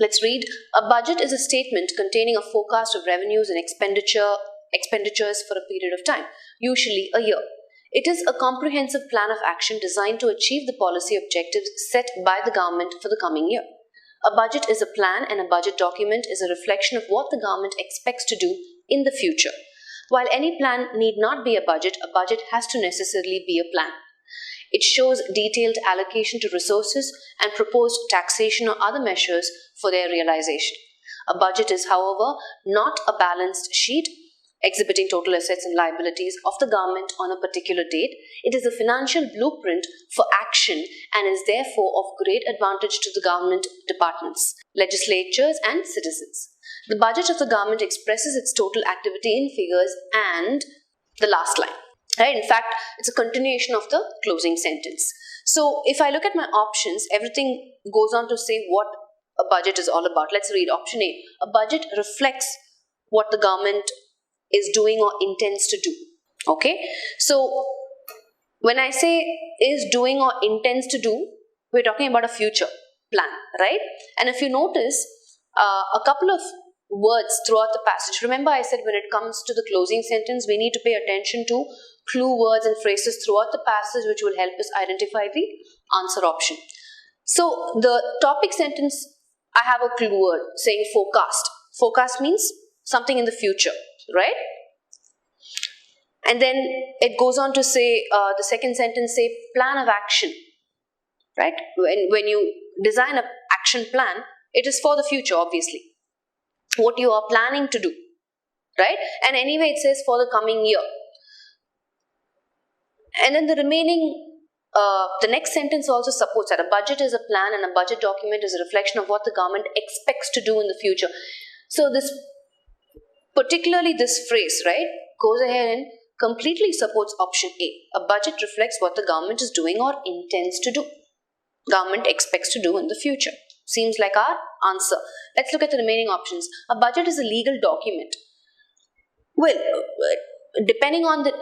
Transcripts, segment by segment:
Let's read. A budget is a statement containing a forecast of revenues and expenditures for a period of time, usually a year. It is a comprehensive plan of action designed to achieve the policy objectives set by the government for the coming year. A budget is a plan, and a budget document is a reflection of what the government expects to do in the future. While any plan need not be a budget has to necessarily be a plan. It shows detailed allocation to resources and proposed taxation or other measures for their realization. A budget is, however, not a balanced sheet exhibiting total assets and liabilities of the government on a particular date. It is a financial blueprint for action and is therefore of great advantage to the government departments, legislatures and citizens. The budget of the government expresses its total activity in figures and the last line. Right? In fact, it's a continuation of the closing sentence. So if I look at my options, everything goes on to say what a budget is all about. Let's read option A. A budget reflects what the government is doing or intends to do. Okay? So when I say is doing or intends to do, we're talking about a future plan, right? And if you notice a couple of words throughout the passage, remember I said when it comes to the closing sentence, we need to pay attention to clue words and phrases throughout the passage which will help us identify the answer option. So the topic sentence, I have a clue word saying forecast. Forecast means something in the future, right? And then it goes on to say, the second sentence say plan of action, right? When you design an action plan, it is for the future, obviously. What you are planning to do, right? And anyway, it says for the coming year. And then the remaining, the next sentence also supports that. A budget is a plan and a budget document is a reflection of what the government expects to do in the future. So this, particularly this phrase, right, goes ahead and completely supports option A. A budget reflects what the government is doing or intends to do. Government expects to do in the future. Seems like our answer. Let's look at the remaining options. A budget is a legal document. Well, depending on the...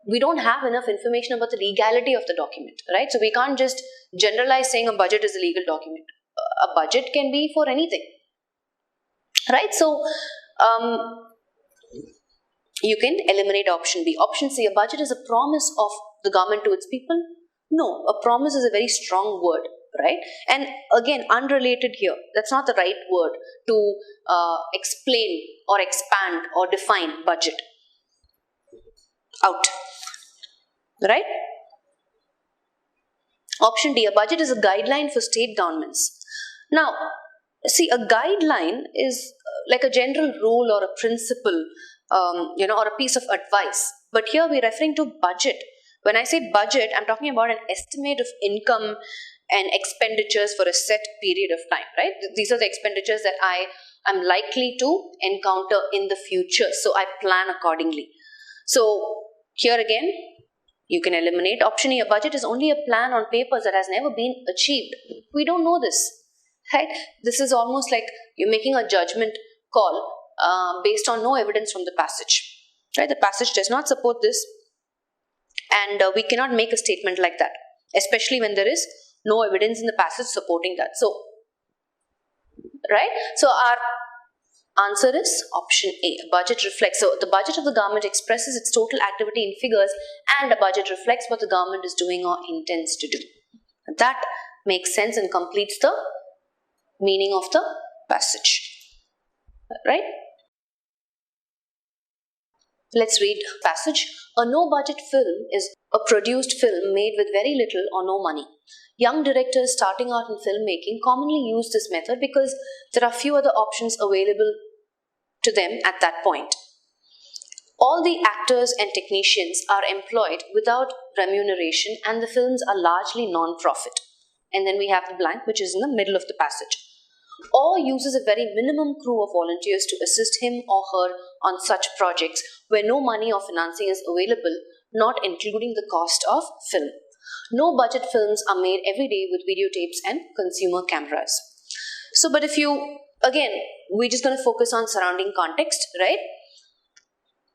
we don't have enough information about the legality of the document, right? So we can't just generalize saying a budget is a legal document. A budget can be for anything, right? So you can eliminate option B. Option C, a budget is a promise of the government to its people. No, a promise is a very strong word, right? And again, unrelated here. That's not the right word to explain or expand or define budget. Out. Right? Option D, a budget is a guideline for state governments. Now, see, a guideline is like a general rule or a principle, or a piece of advice. But here we're referring to budget. When I say budget, I'm talking about an estimate of income and expenditures for a set period of time, right? These are the expenditures that I am likely to encounter in the future. So I plan accordingly. So here again, you can eliminate option A. A budget is only a plan on papers that has never been achieved. We don't know this, right? This is almost like you're making a judgment call based on no evidence from the passage, right? The passage does not support this, and we cannot make a statement like that, especially when there is no evidence in the passage supporting that. So, right? So our answer is option A. A budget reflects. So the budget of the government expresses its total activity in figures, and a budget reflects what the government is doing or intends to do. That makes sense and completes the meaning of the passage. Right? Let's read passage. A no-budget film is a produced film made with very little or no money. Young directors starting out in filmmaking commonly use this method because there are few other options available to them at that point. All the actors and technicians are employed without remuneration, and the films are largely non-profit. And then we have the blank, which is in the middle of the passage. Or uses a very minimum crew of volunteers to assist him or her on such projects where no money or financing is available, not including the cost of film. No budget films are made every day with videotapes and consumer cameras. So, but if you, again, we're just going to focus on surrounding context, right?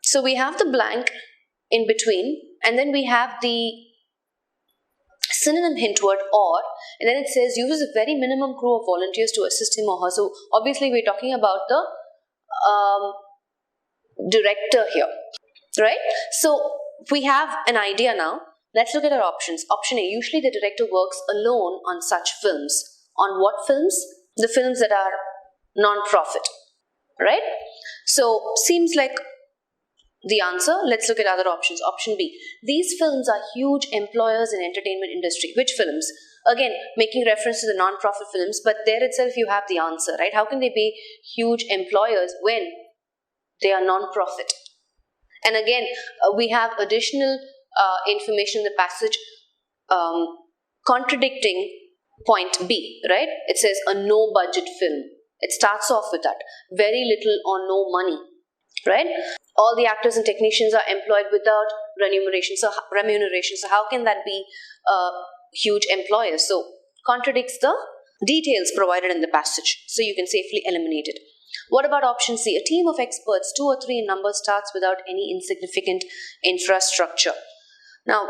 So we have the blank in between, and then we have the synonym hint word or, and then it says uses a very minimum crew of volunteers to assist him or her. So obviously we're talking about the director here, right? So we have an idea now. Let's look at our options. Option A, usually the director works alone on such films. On what films? The films that are non-profit, right? So seems like the answer. Let's look at other options. Option B, these films are huge employers in entertainment industry. Which films? Again, making reference to the non-profit films, but there itself you have the answer, right? How can they be huge employers when they are non-profit? And again, we have additional information in the passage contradicting point B, right? It says a no budget film. It starts off with that. Very little or no money, right? All the actors and technicians are employed without remuneration. So how can that be a huge employer? So contradicts the details provided in the passage. So you can safely eliminate it. What about option C? A team of experts, 2 or 3 in number, starts without any insignificant infrastructure. Now,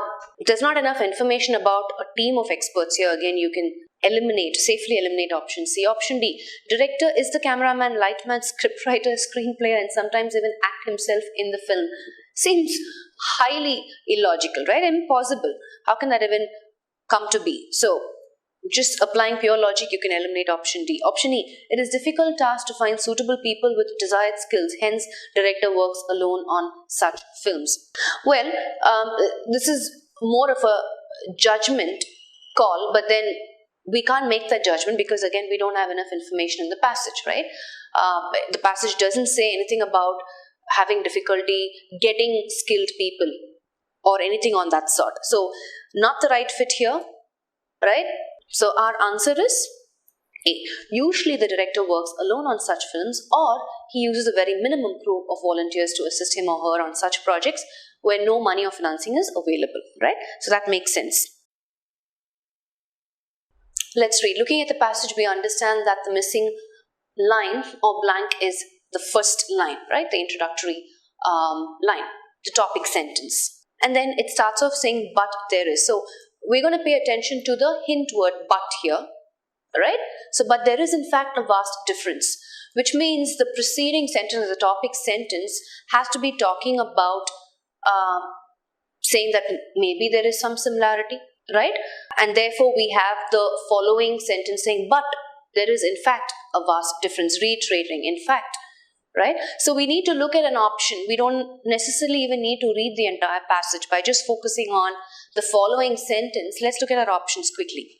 there's not enough information about a team of experts here. Again, you can safely eliminate option C. Option D, director is the cameraman, lightman, scriptwriter, screenplay, and sometimes even act himself in the film. Seems highly illogical, right? Impossible. How can that even come to be? So, just applying pure logic, you can eliminate option D. Option E, it is difficult task to find suitable people with desired skills. Hence, director works alone on such films. Well, this is more of a judgment call, but then we can't make that judgment because again, we don't have enough information in the passage, right? The passage doesn't say anything about having difficulty getting skilled people or anything on that sort. So, not the right fit here, right? So our answer is A. Usually the director works alone on such films, or he uses a very minimum crew of volunteers to assist him or her on such projects where no money or financing is available, right? So that makes sense. Let's read. Looking at the passage, we understand that the missing line or blank is the first line, right? The introductory line, the topic sentence. And then it starts off saying, but there is. So we're going to pay attention to the hint word but here, right? So, but there is in fact a vast difference, which means the preceding sentence, the topic sentence, has to be talking about saying that maybe there is some similarity, right? And therefore we have the following sentence saying, but there is in fact a vast difference, reiterating in fact, right? So we need to look at an option. We don't necessarily even need to read the entire passage. By just focusing on the following sentence, let's look at our options quickly.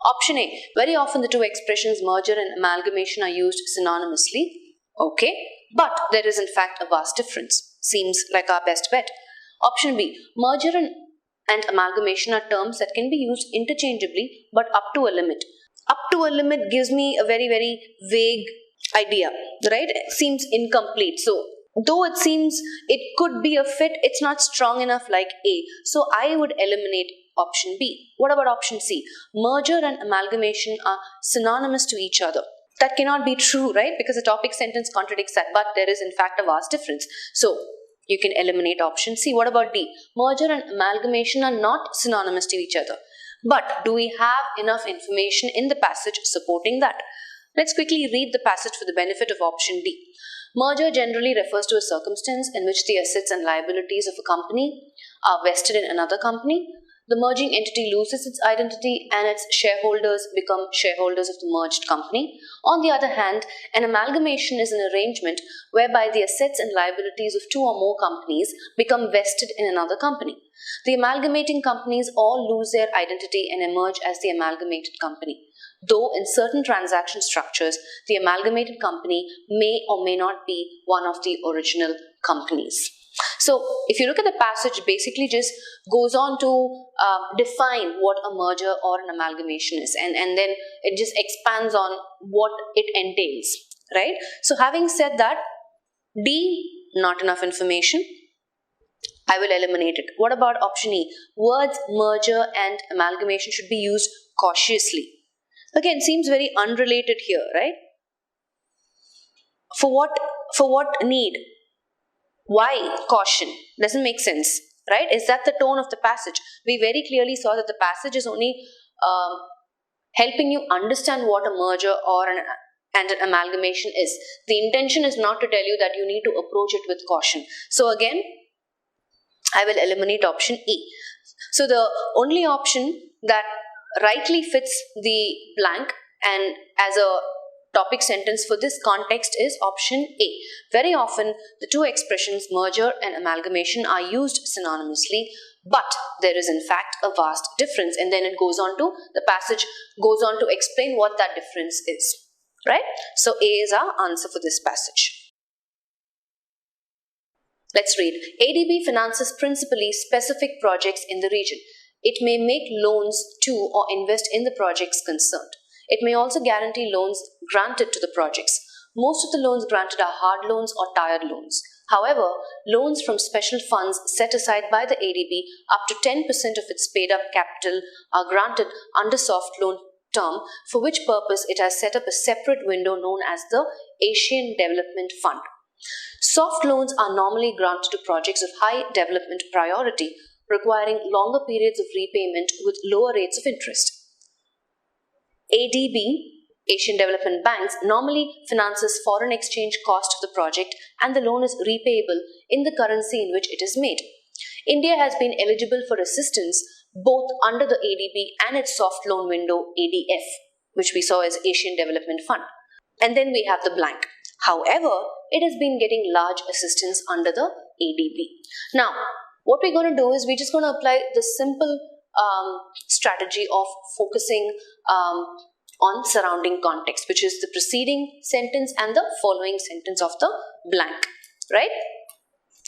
Option A, very often the two expressions merger and amalgamation are used synonymously. Okay, but there is in fact a vast difference. Seems like our best bet. Option B, merger and amalgamation are terms that can be used interchangeably, but up to a limit. Up to a limit gives me a very, very vague idea, right? It seems incomplete. So, though it seems it could be a fit, it's not strong enough like A. So, I would eliminate option B. What about option C? Merger and amalgamation are synonymous to each other. That cannot be true, right? Because the topic sentence contradicts that, but there is in fact a vast difference. So, you can eliminate option C. What about D? Merger and amalgamation are not synonymous to each other. But do we have enough information in the passage supporting that? Let's quickly read the passage for the benefit of option D. Merger generally refers to a circumstance in which the assets and liabilities of a company are vested in another company. The merging entity loses its identity and its shareholders become shareholders of the merged company. On the other hand, an amalgamation is an arrangement whereby the assets and liabilities of two or more companies become vested in another company. The amalgamating companies all lose their identity and emerge as the amalgamated company. Though in certain transaction structures, the amalgamated company may or may not be one of the original companies. So, if you look at the passage, basically just goes on to define what a merger or an amalgamation is, and then it just expands on what it entails, right? So, having said that, D, not enough information. I will eliminate it. What about option E? Words merger and amalgamation should be used cautiously. Again, seems very unrelated here, right? For what need? Why caution? Doesn't make sense. right? Is that the tone of the passage? We very clearly saw that the passage is only helping you understand what a merger or and an amalgamation is. The intention is not to tell you that you need to approach it with caution. So again, I will eliminate option E. So the only option that rightly fits the blank and as a topic sentence for this context is option A. Very often, the two expressions merger and amalgamation are used synonymously, but there is in fact a vast difference, and then the passage goes on to explain what that difference is, right? So A is our answer for this passage. Let's read. ADB finances principally specific projects in the region. It may make loans to or invest in the projects concerned. It may also guarantee loans granted to the projects. Most of the loans granted are hard loans or tired loans. However, loans from special funds set aside by the ADB up to 10% of its paid up capital are granted under soft loan term, for which purpose it has set up a separate window known as the Asian Development Fund. Soft loans are normally granted to projects of high development priority, requiring longer periods of repayment with lower rates of interest. ADB, Asian Development Banks, normally finances foreign exchange cost of the project, and the loan is repayable in the currency in which it is made. India has been eligible for assistance both under the ADB and its soft loan window ADF, which we saw as Asian Development Fund. And then we have the blank. However, it has been getting large assistance under the ADB. Now, what we're going to do is we're just going to apply the simple strategy of focusing on surrounding context, which is the preceding sentence and the following sentence of the blank, right?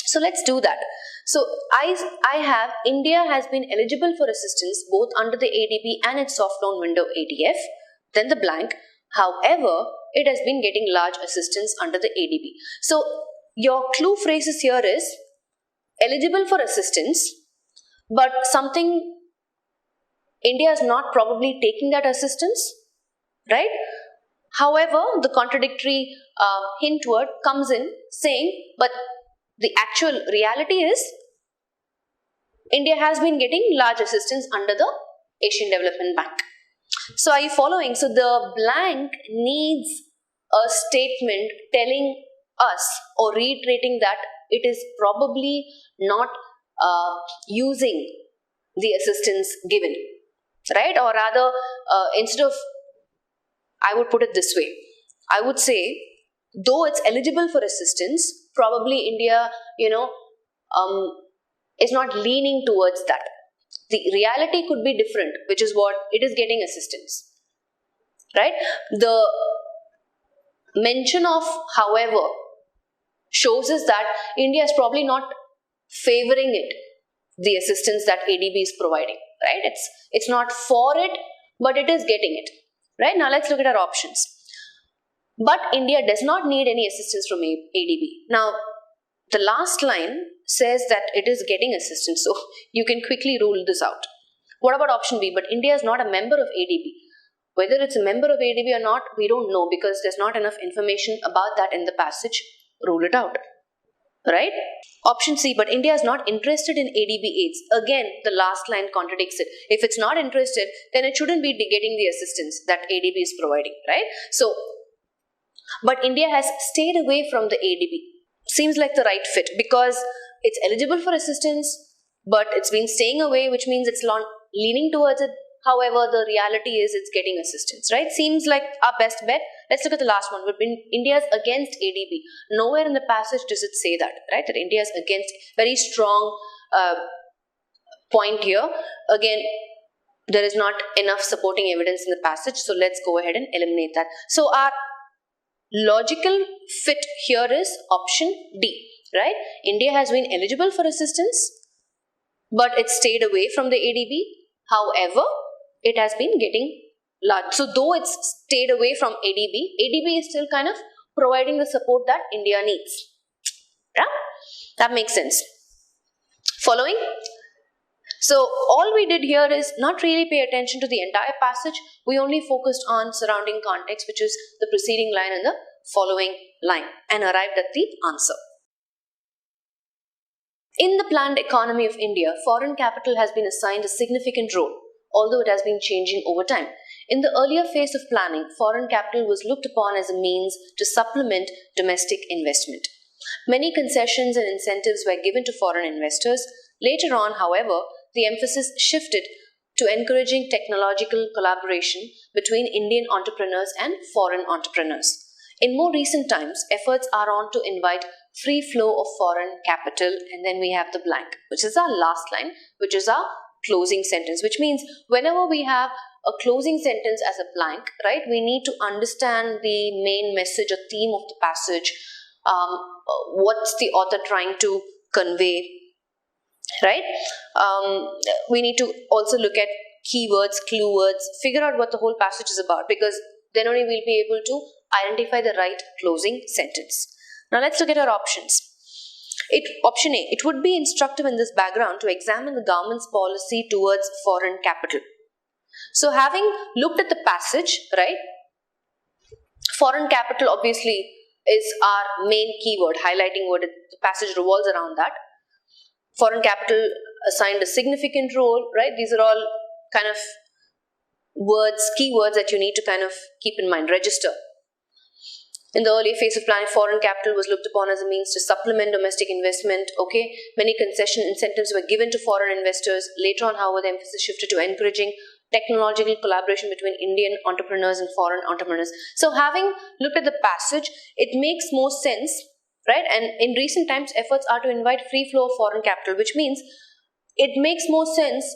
So let's do that. So I have India has been eligible for assistance both under the ADB and its soft loan window ADF, then the blank. However, it has been getting large assistance under the ADB. So your clue phrases here is eligible for assistance, but something India is not probably taking that assistance, right? However, the contradictory hint word comes in saying, but the actual reality is India has been getting large assistance under the Asian Development Bank. So are you following? So the blank needs a statement telling us or reiterating that it is probably not using the assistance given, right? Or rather, instead of, I would put it this way. I would say, though it's eligible for assistance, probably India, is not leaning towards that. The reality could be different, which is what it is getting assistance, right? The mention of however shows us that India is probably not favoring it, the assistance that ADB is providing, right? It's not for it, but it is getting it, right? Now let's look at our options. But India does not need any assistance from ADB. Now, the last line says that it is getting assistance, so you can quickly rule this out. What about option B? But India is not a member of ADB. Whether it's a member of ADB or not, we don't know because there's not enough information about that in the passage. Rule it out, right? Option C, but India is not interested in ADB aids. Again, the last line contradicts it. If it's not interested, then it shouldn't be getting the assistance that ADB is providing, right? So, but India has stayed away from the ADB. Seems like the right fit because it's eligible for assistance, but it's been staying away, which means it's leaning towards it. However, the reality is it's getting assistance, right? Seems like our best bet. Let's look at the last one. India is against ADB. Nowhere in the passage does it say that, right? That India is against. Very strong point here. Again, there is not enough supporting evidence in the passage, so let's go ahead and eliminate that. So our logical fit here is option D, right? India has been eligible for assistance, but it stayed away from the ADB. However, it has been getting large. So though it's stayed away from ADB, ADB is still kind of providing the support that India needs. Yeah? That makes sense. Following? So all we did here is not really pay attention to the entire passage. We only focused on surrounding context, which is the preceding line and the following line, and arrived at the answer. In the planned economy of India, foreign capital has been assigned a significant role, although it has been changing over time. In the earlier phase of planning, foreign capital was looked upon as a means to supplement domestic investment. Many concessions and incentives were given to foreign investors. Later on, however, the emphasis shifted to encouraging technological collaboration between Indian entrepreneurs and foreign entrepreneurs. In more recent times, efforts are on to invite free flow of foreign capital, and then we have the blank, which is our last line, which is our closing sentence, which means whenever we have a closing sentence as a blank, right, we need to understand the main message or theme of the passage. What's the author trying to convey, right? We need to also look at keywords, clue words, figure out what the whole passage is about, because then only we'll be able to identify the right closing sentence. Now let's look at our options. Option A, it would be instructive in this background to examine the government's policy towards foreign capital. So having looked at the passage, right, foreign capital obviously is our main keyword, highlighting what the passage revolves around that. Foreign capital assigned a significant role, right? These are all kind of words, keywords that you need to kind of keep in mind, register. In the early phase of planning, foreign capital was looked upon as a means to supplement domestic investment. Okay, many concession incentives were given to foreign investors. Later on, however, the emphasis shifted to encouraging technological collaboration between Indian entrepreneurs and foreign entrepreneurs. So having looked at the passage, it makes more sense, right? And in recent times, efforts are to invite free flow of foreign capital, which means it makes more sense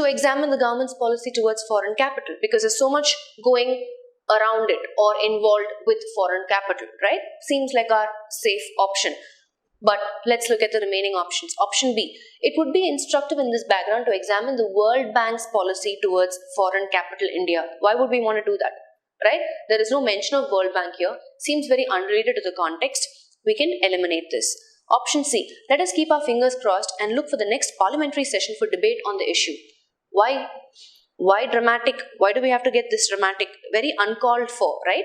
to examine the government's policy towards foreign capital, because there's so much going around it or involved with foreign capital, right? Seems like our safe option. But let's look at the remaining options. Option B, it would be instructive in this background to examine the World Bank's policy towards foreign capital India. Why would we want to do that, right? There is no mention of World Bank here. Seems very unrelated to the context. We can eliminate this. Option C, let us keep our fingers crossed and look for the next parliamentary session for debate on the issue. Why? Why dramatic? Why do we have to get this dramatic? Very uncalled for, right?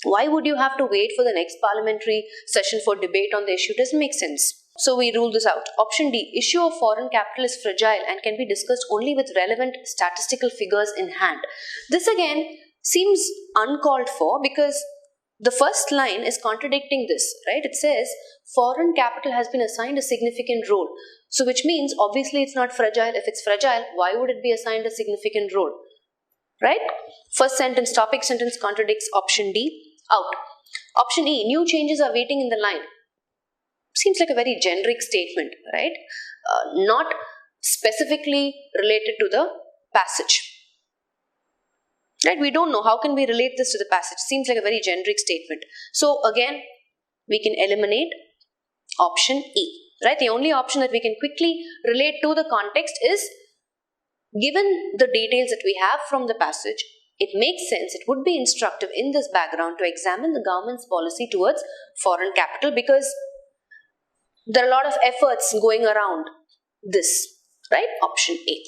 Why would you have to wait for the next parliamentary session for debate on the issue? Doesn't make sense. So we rule this out. Option D, issue of foreign capital is fragile and can be discussed only with relevant statistical figures in hand. This again seems uncalled for, because the first line is contradicting this, right? It says foreign capital has been assigned a significant role. So which means obviously it's not fragile. If it's fragile, why would it be assigned a significant role, right? First sentence, topic sentence contradicts option D, out. Option E, new changes are waiting in the line. Seems like a very generic statement, right? Not specifically related to the passage. Right? We don't know. How can we relate this to the passage? Seems like a very generic statement. So again, we can eliminate option E. Right? The only option that we can quickly relate to the context is, given the details that we have from the passage, it makes sense, it would be instructive in this background to examine the government's policy towards foreign capital, because there are a lot of efforts going around this, right? Option A.